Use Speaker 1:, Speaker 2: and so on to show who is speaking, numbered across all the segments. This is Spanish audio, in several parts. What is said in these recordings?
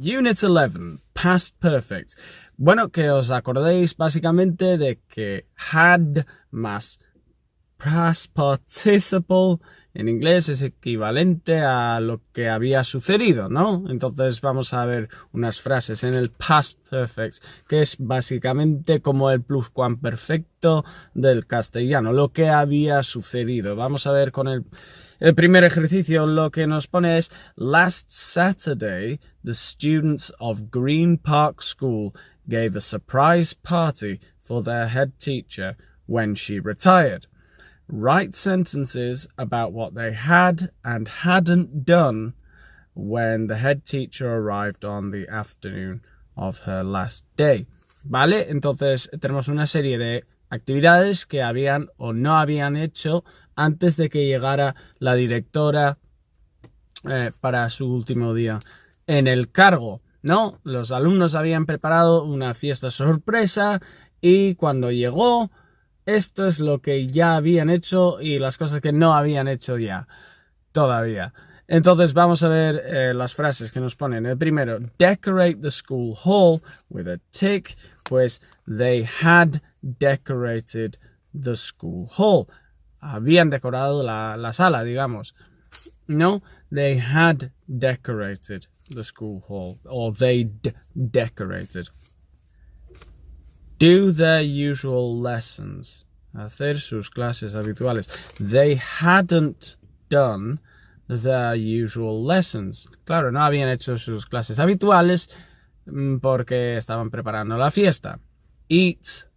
Speaker 1: Unit 11, Past Perfect. Bueno, que os acordéis básicamente de que had más past participle en inglés es equivalente a lo que había sucedido, ¿no? Entonces vamos a ver unas frases en el past perfect, que es básicamente como el pluscuamperfecto del castellano, lo que había sucedido. Vamos a ver con el primer ejercicio. Lo que nos pone es: Last Saturday, the students of Green Park School gave a surprise party for their head teacher when she retired. Write sentences about what they had and hadn't done when the head teacher arrived on the afternoon of her last day. ¿Vale? Entonces tenemos una serie de actividades que habían o no habían hecho antes de que llegara la directora para su último día en el cargo, ¿no? Los alumnos habían preparado una fiesta sorpresa y cuando llegó, esto es lo que ya habían hecho y las cosas que no habían hecho ya todavía. Entonces vamos a ver las frases que nos ponen. El primero: decorate the school hall with a tick. Pues they had decorated the school hall. Habían decorado la sala, digamos. No, they had decorated the school hall, or they'd decorated. Do their usual lessons. Hacer sus clases habituales. They hadn't done their usual lessons. Claro, no habían hecho sus clases habituales porque estaban preparando la fiesta. Eat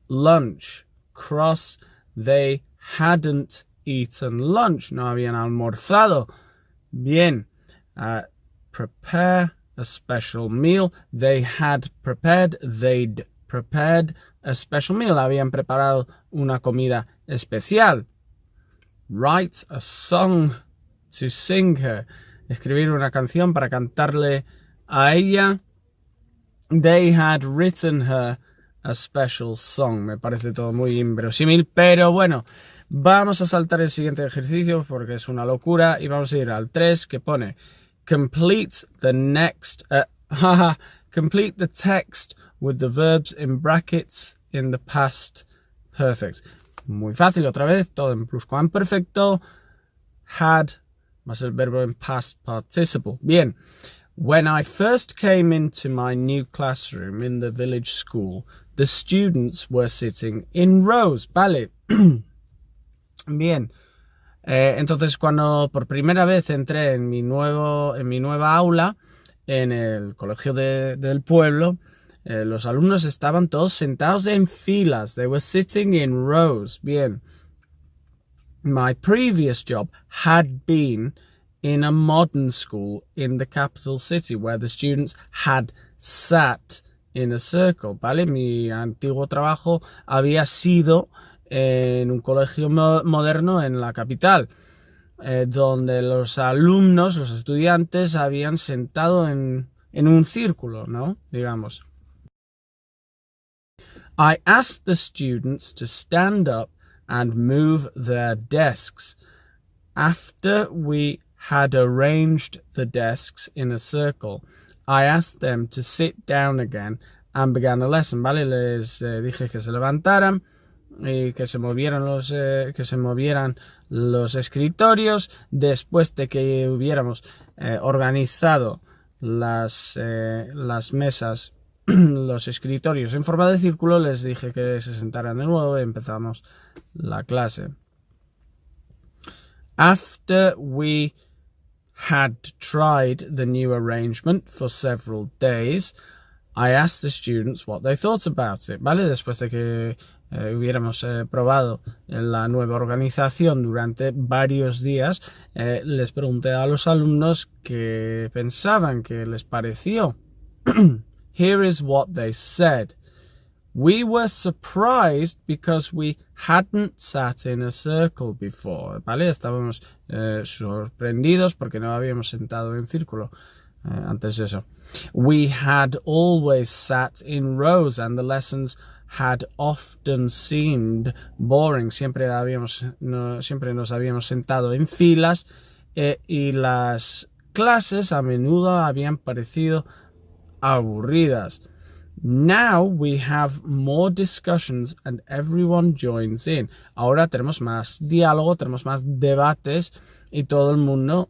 Speaker 1: lunch. Cross. They hadn't eaten lunch. No habían almorzado. Bien. Prepare a special meal. They had prepared. They'd prepared a special meal. Habían preparado una comida especial. Write a song to sing her. Escribir una canción para cantarle a ella. They had written her a special song. Me parece todo muy inverosímil, pero bueno, vamos a saltar el siguiente ejercicio porque es una locura y vamos a ir al 3, que pone complete the next complete the text with the verbs in brackets in the past perfect. Muy fácil, otra vez, todo en pluscuamperfecto. Had más el verbo en past participle. Bien. When I first came into my new classroom in the village school, the students were sitting in rows. Vale. Bien. Entonces, cuando por primera vez entré en mi nueva aula, en el colegio del pueblo, los alumnos estaban todos sentados en filas. They were sitting in rows. Bien. My previous job had been in a modern school in the capital city where the students had sat in a circle. ¿Vale? Mi antiguo trabajo había sido en un colegio moderno en la capital, donde los alumnos, los estudiantes, habían sentado en un círculo, ¿no? Digamos. I asked the students to stand up and move their desks. After we had arranged the desks in a circle, I asked them to sit down again and began a lesson. ¿Vale? Les dije que se levantaran y que se movieran los escritorios. Después de que hubiéramos organizado las mesas, los escritorios en forma de círculo, les dije que se sentaran de nuevo y empezamos la clase. After we had tried the new arrangement for several days, I asked the students what they thought about it. ¿Vale? Después de que hubiéramos probado la nueva organización durante varios días, les pregunté a los alumnos qué pensaban, qué les pareció. Here is what they said. We were surprised because we hadn't sat in a circle before. ¿Vale? Estábamos sorprendidos porque no habíamos sentado en círculo antes de eso. We had always sat in rows and the lessons had often seemed boring. Siempre nos habíamos sentado en filas y las clases a menudo habían parecido aburridas. Now we have more discussions and everyone joins in. Ahora tenemos más diálogo, tenemos más debates y todo el mundo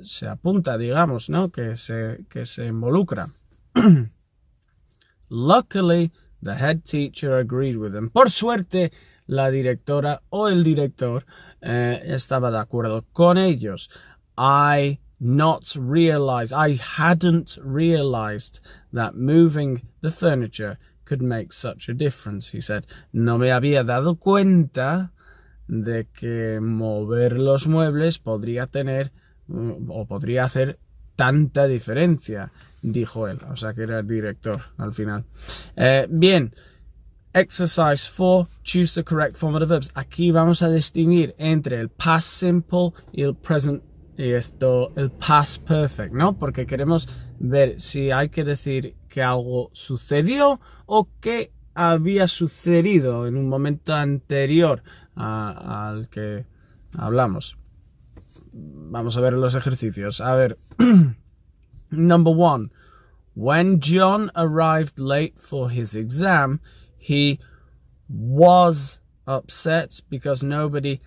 Speaker 1: se apunta, digamos, ¿no? Que se involucra. Luckily, the head teacher agreed with them. Por suerte, la directora o el director estaba de acuerdo con ellos. I hadn't realized that moving the furniture could make such a difference, he said. No me había dado cuenta de que mover los muebles podría tener o podría hacer tanta diferencia, dijo él. O sea que era el director al final. Bien. Exercise 4, choose the correct form of the verbs. Aquí vamos a distinguir entre el past simple y el present y el past perfect, ¿no? Porque queremos ver si hay que decir que algo sucedió o que había sucedido en un momento anterior al que hablamos. Vamos a ver los ejercicios. A ver, number 1. When John arrived late for his exam, he was upset because nobody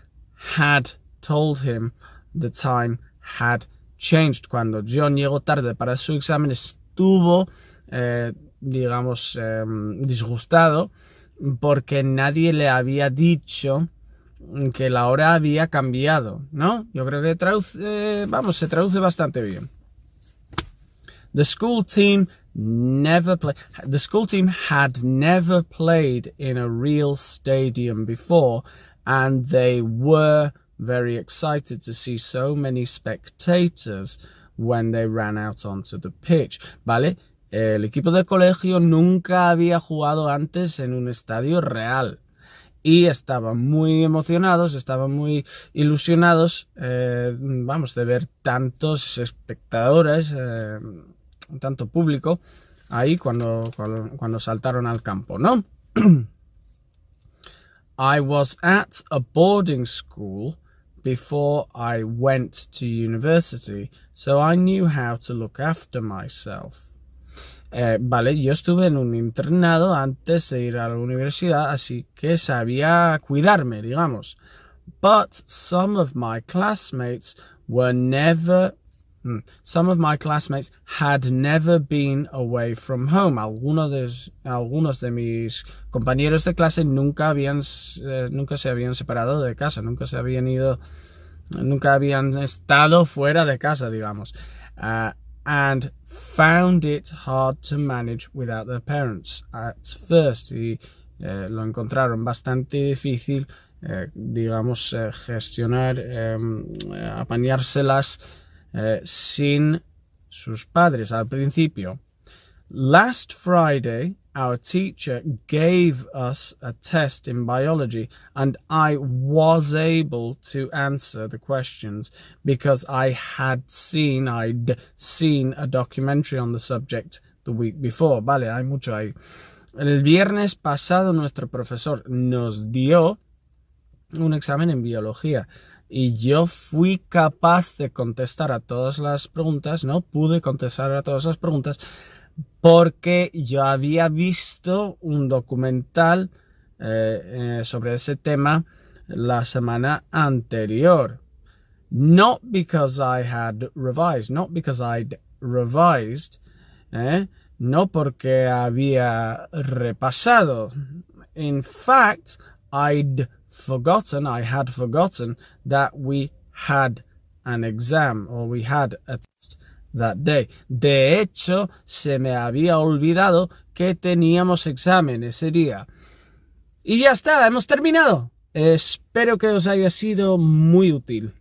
Speaker 1: had told him the time had changed. Cuando John llegó tarde para su examen, estuvo, disgustado porque nadie le había dicho que la hora había cambiado, ¿no? Yo creo que se traduce bastante bien. The school team had never played in a real stadium before, and they were very excited to see so many spectators when they ran out onto the pitch. ¿Vale? El equipo de colegio nunca había jugado antes en un estadio real y estaban muy emocionados, estaban muy ilusionados, de ver tantos espectadores, tanto público ahí cuando saltaron al campo, ¿no? I was at a boarding school before I went to university, so I knew how to look after myself. Yo estuve en un internado antes de ir a la universidad, así que sabía cuidarme, digamos. But some of my classmates had never been away from home. Algunos de mis compañeros de clase nunca se habían separado de casa, nunca habían estado fuera de casa, digamos. And found it hard to manage without their parents at first. Y lo encontraron bastante difícil, gestionar, apañárselas sin sus padres al principio. Last Friday, our teacher gave us a test in biology, and I was able to answer the questions because I'd seen a documentary on the subject the week before. Vale, hay mucho ahí. El viernes pasado nuestro profesor nos dio un examen en biología y yo fui capaz de contestar a todas las preguntas, ¿no? Pude contestar a todas las preguntas porque yo había visto un documental sobre ese tema la semana anterior. Not because I'd revised, no porque había repasado. In fact, I had forgotten that we had an exam, or we had a test that day. De hecho, se me había olvidado que teníamos examen ese día. Y ya está, hemos terminado. Espero que os haya sido muy útil.